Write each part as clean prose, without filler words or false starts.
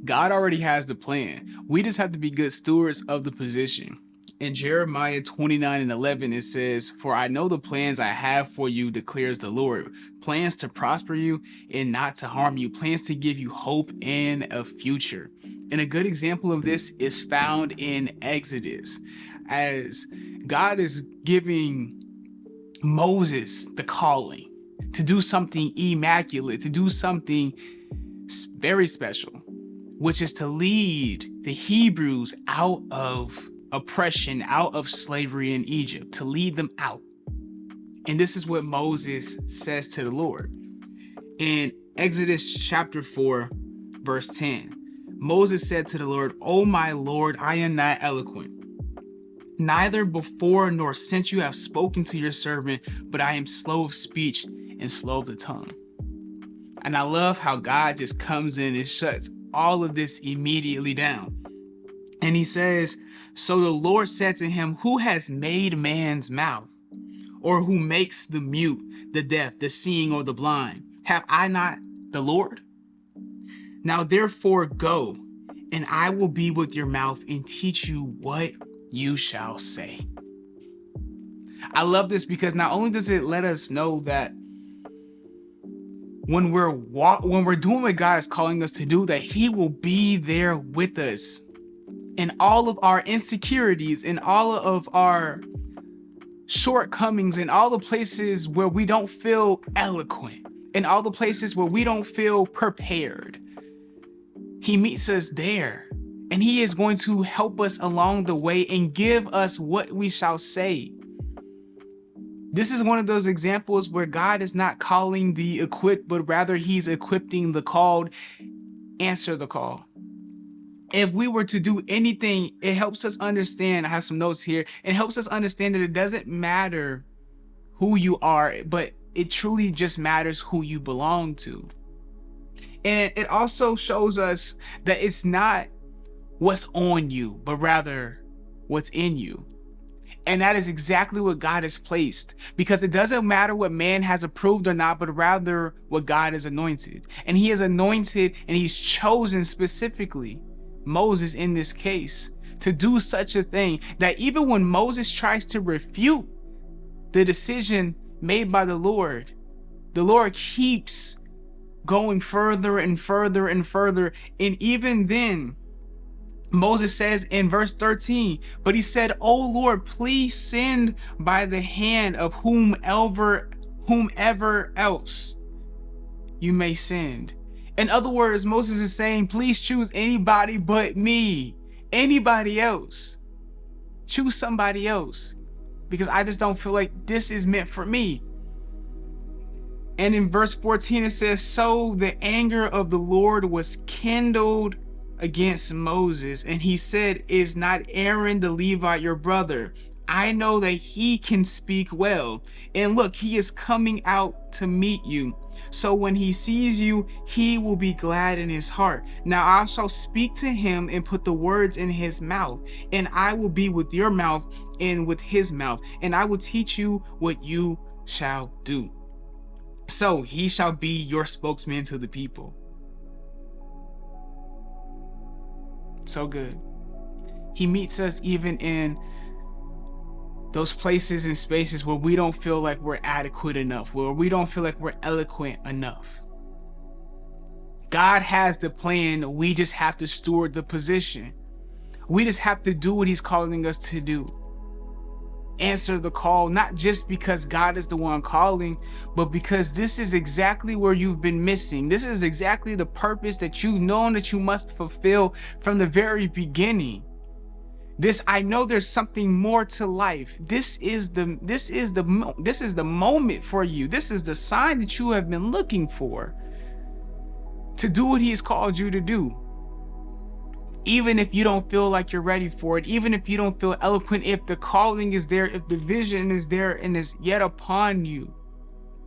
God already has the plan. We just have to be good stewards of the position. In Jeremiah 29:11, it says, "For I know the plans I have for you, declares the Lord, plans to prosper you and not to harm you, plans to give you hope and a future." And a good example of this is found in Exodus, as God is giving Moses the calling to do something immaculate, to do something very special, which is to lead the Hebrews out of oppression, out of slavery in Egypt, to lead them out. And this is what Moses says to the Lord. In Exodus chapter 4, verse 10, Moses said to the Lord, "O my Lord, I am not eloquent. Neither before nor since you have spoken to your servant, but I am slow of speech and slow of the tongue." And I love how God just comes in and shuts all of this immediately down. And he says, "So the Lord said to him, who has made man's mouth? Or who makes the mute, the deaf, the seeing, or the blind? Have I not the Lord? Now therefore go, and I will be with your mouth and teach you what you shall say." I love this because not only does it let us know that when we're doing what God is calling us to do, that he will be there with us in all of our insecurities, in all of our shortcomings, in all the places where we don't feel eloquent, in all the places where we don't feel prepared. He meets us there, and he is going to help us along the way and give us what we shall say. This is one of those examples where God is not calling the equipped, but rather he's equipping the called. Answer the call. If we were to do anything, it helps us understand. I have some notes here. It helps us understand that it doesn't matter who you are, but it truly just matters who you belong to. And it also shows us that it's not what's on you, but rather what's in you. And that is exactly what God has placed, because it doesn't matter what man has approved or not, but rather what God has anointed. And he has anointed and he's chosen specifically Moses in this case to do such a thing that even when Moses tries to refute the decision made by the Lord keeps going further and further and further. And even then, Moses says in verse 13, "But he said, O Lord, please send by the hand of whomever else you may send." In other words, Moses is saying, please choose anybody but me, anybody else. Choose somebody else, because I just don't feel like this is meant for me. And in verse 14, it says, "So the anger of the Lord was kindled against Moses, and he said, Is not Aaron the Levite your brother? I know that he can speak well. And look, he is coming out to meet you. So when he sees you, he will be glad in his heart. Now I shall speak to him and put the words in his mouth, and I will be with your mouth and with his mouth, and I will teach you what you shall do. So he shall be your spokesman to the people." So good. He meets us even in those places and spaces where we don't feel like we're adequate enough, where we don't feel like we're eloquent enough. God has the plan. We just have to steward the position. We just have to do what he's calling us to do. Answer the call, not just because God is the one calling, but because this is exactly where you've been missing. This is exactly the purpose that you've known that you must fulfill from the very beginning. I know there's something more to life. This is the moment for you. This is the sign that you have been looking for to do what he's called you to do. Even if you don't feel like you're ready for it, even if you don't feel eloquent, if the calling is there, if the vision is there and is yet upon you,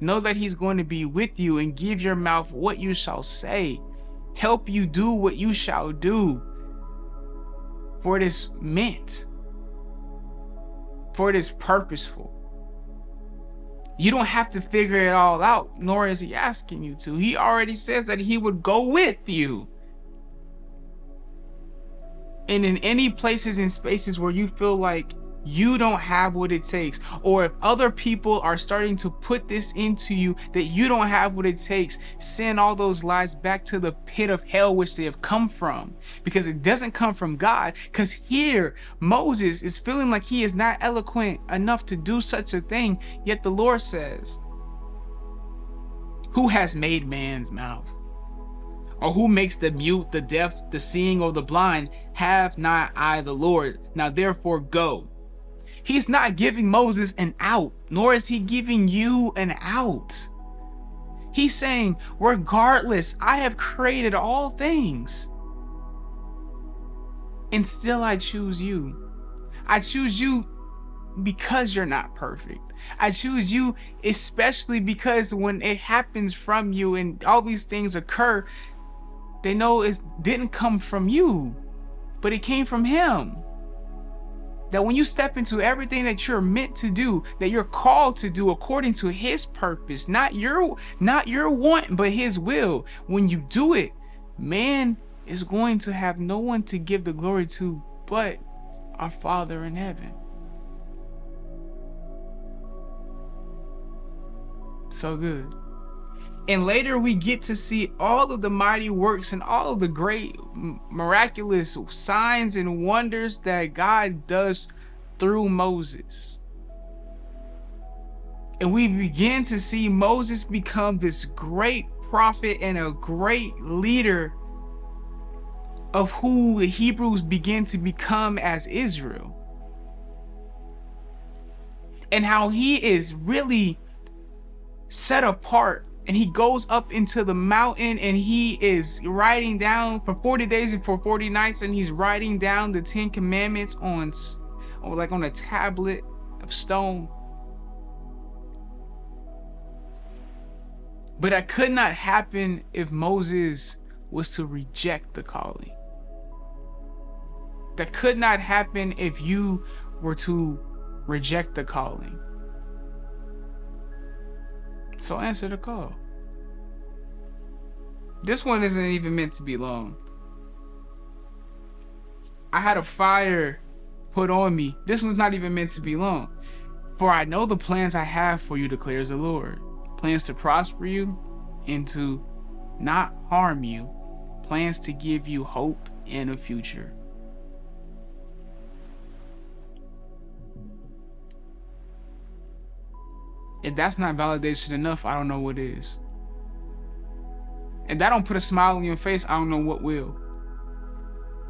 know that he's going to be with you and give your mouth what you shall say, help you do what you shall do. For it is meant, for it is purposeful. You don't have to figure it all out, nor is he asking you to. He already says that he would go with you. And in any places and spaces where you feel like you don't have what it takes, or if other people are starting to put this into you that you don't have what it takes, send all those lies back to the pit of hell which they have come from, because it doesn't come from God. Because here Moses is feeling like he is not eloquent enough to do such a thing, yet the Lord says, who has made man's mouth? Or who makes the mute, the deaf, the seeing, or the blind? Have not I the Lord? Now therefore go. He's not giving Moses an out, nor is he giving you an out. He's saying, regardless, I have created all things, and still I choose you. I choose you because you're not perfect. I choose you especially because when it happens from you and all these things occur, they know it didn't come from you, but it came from him. That when you step into everything that you're meant to do, that you're called to do according to his purpose, not your want, but his will, when you do it, man is going to have no one to give the glory to but our Father in heaven. So good. And later we get to see all of the mighty works and all of the great miraculous signs and wonders that God does through Moses. And we begin to see Moses become this great prophet and a great leader of who the Hebrews begin to become as Israel. And how he is really set apart. And he goes up into the mountain and he is writing down for 40 days and for 40 nights, and he's writing down the 10 commandments on a tablet of stone. But that could not happen if Moses was to reject the calling. That could not happen if you were to reject the calling. So answer the call. This one isn't even meant to be long. I had a fire put on me. This one's not even meant to be long. For I know the plans I have for you, declares the Lord. Plans to prosper you and to not harm you. Plans to give you hope and a future. If that's not validation enough, I don't know what is. If that don't put a smile on your face, I don't know what will.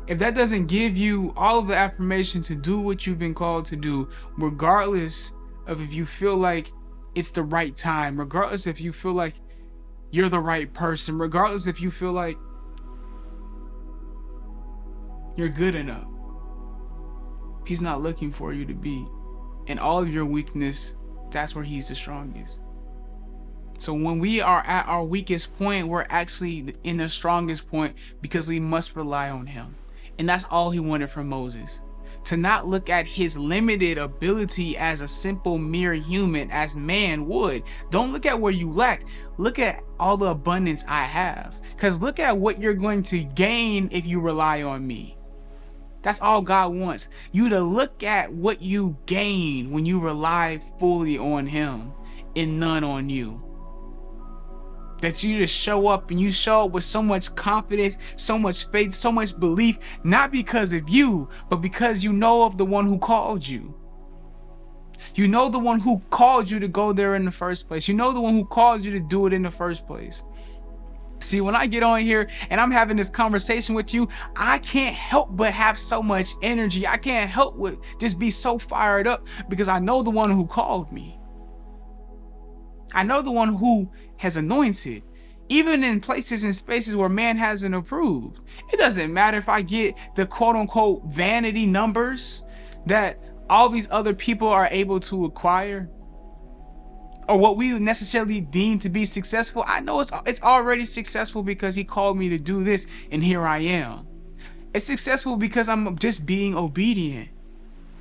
If that doesn't give you all of the affirmation to do what you've been called to do, regardless of if you feel like it's the right time, regardless if you feel like you're the right person, regardless if you feel like you're good enough, he's not looking for you to be. In all of your weakness, that's where he's the strongest. So when we are at our weakest point, we're actually in the strongest point because we must rely on him. And that's all he wanted from Moses. To not look at his limited ability as a simple mere human, as man would. Don't look at where you lack. Look at all the abundance I have. Because look at what you're going to gain if you rely on me. That's all God wants. You to look at what you gain when you rely fully on him and none on you. That you just show up and you show up with so much confidence, so much faith, so much belief, not because of you, but because you know of the one who called you. You know the one who called you to go there in the first place. You know the one who called you to do it in the first place. See, when I get on here and I'm having this conversation with you, I can't help but have so much energy. I can't help but just be so fired up because I know the one who called me. I know the one who has anointed, even in places and spaces where man hasn't approved. It doesn't matter if I get the quote unquote vanity numbers that all these other people are able to acquire, or what we would necessarily deem to be successful. I know it's already successful because he called me to do this, and here I am. It's successful because I'm just being obedient.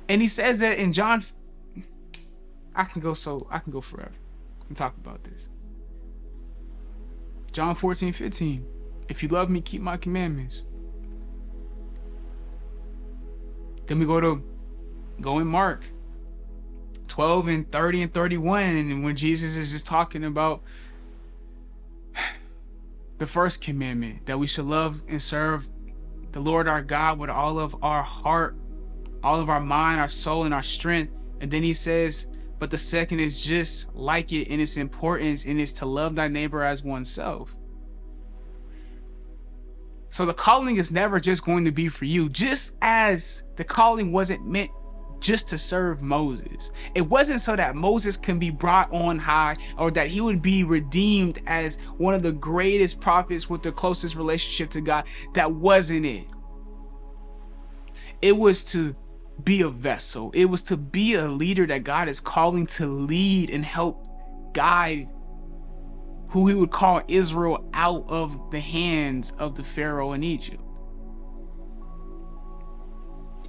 And he says that in John. I can go forever and talk about this. John 14:15. If you love me, keep my commandments. Then we go in Mark 12 and 30 and 31, and when Jesus is just talking about the first commandment, that we should love and serve the Lord our God with all of our heart, all of our mind, our soul, and our strength. And then he says, but the second is just like it in its importance, and it's to love thy neighbor as oneself. So the calling is never just going to be for you, just as the calling wasn't meant just to serve Moses. It wasn't so that Moses can be brought on high, or that he would be redeemed as one of the greatest prophets with the closest relationship to God. That wasn't it. It was to be a vessel. It was to be a leader that God is calling to lead and help guide who he would call Israel out of the hands of the Pharaoh in Egypt.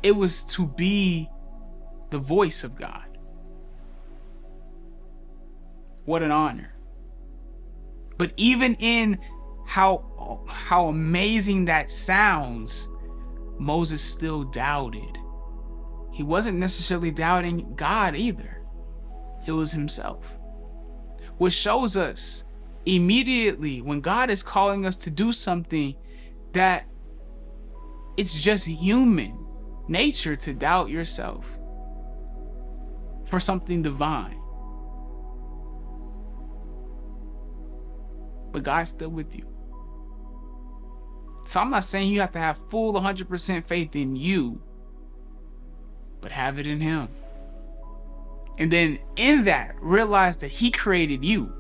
It was to be the voice of God. What an honor. But even in how amazing that sounds, Moses still doubted. He wasn't necessarily doubting God either. It was himself. Which shows us immediately when God is calling us to do something that it's just human nature to doubt yourself for something divine. But God's still with you. So I'm not saying you have to have full 100% faith in you, but have it in him. And then in that, realize that he created you.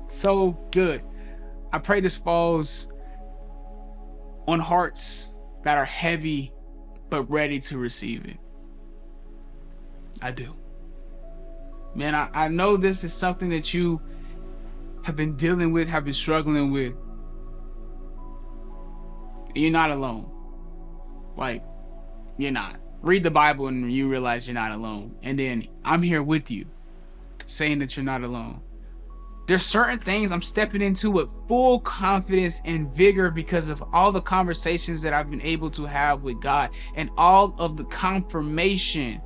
So good. I pray this falls on hearts that are heavy but ready to receive it. I do. Man, I know this is something that you have been dealing with, have been struggling with. You're not alone. Like, you're not. Read the Bible and you realize you're not alone. And then I'm here with you, saying that you're not alone. There's certain things I'm stepping into with full confidence and vigor because of all the conversations that I've been able to have with God and all of the confirmation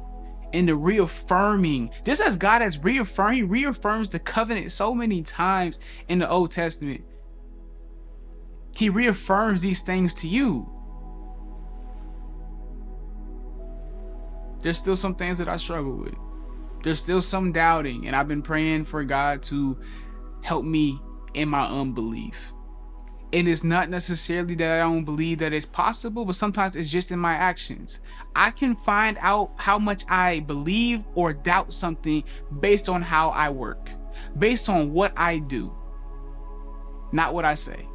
and the reaffirming. Just as God has reaffirmed, he reaffirms the covenant so many times in the Old Testament. He reaffirms these things to you. There's still some things that I struggle with. There's still some doubting, and I've been praying for God to help me in my unbelief. And it's not necessarily that I don't believe that it's possible, but sometimes it's just in my actions. I can find out how much I believe or doubt something based on how I work, based on what I do, not what I say.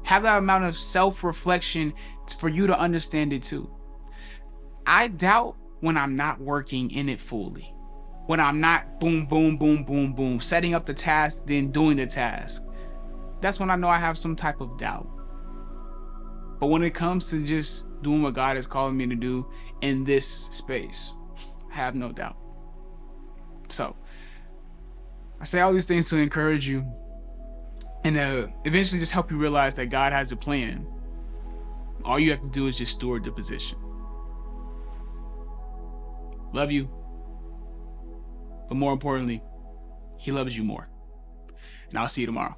Have that amount of self-reflection for you to understand it too. I doubt when I'm not working in it fully. When I'm not boom, boom, boom, boom, boom, setting up the task, then doing the task. That's when I know I have some type of doubt. But when it comes to just doing what God is calling me to do in this space, I have no doubt. So I say all these things to encourage you and eventually just help you realize that God has a plan. All you have to do is just steward the position. Love you. But more importantly, he loves you more. And I'll see you tomorrow.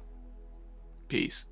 Peace.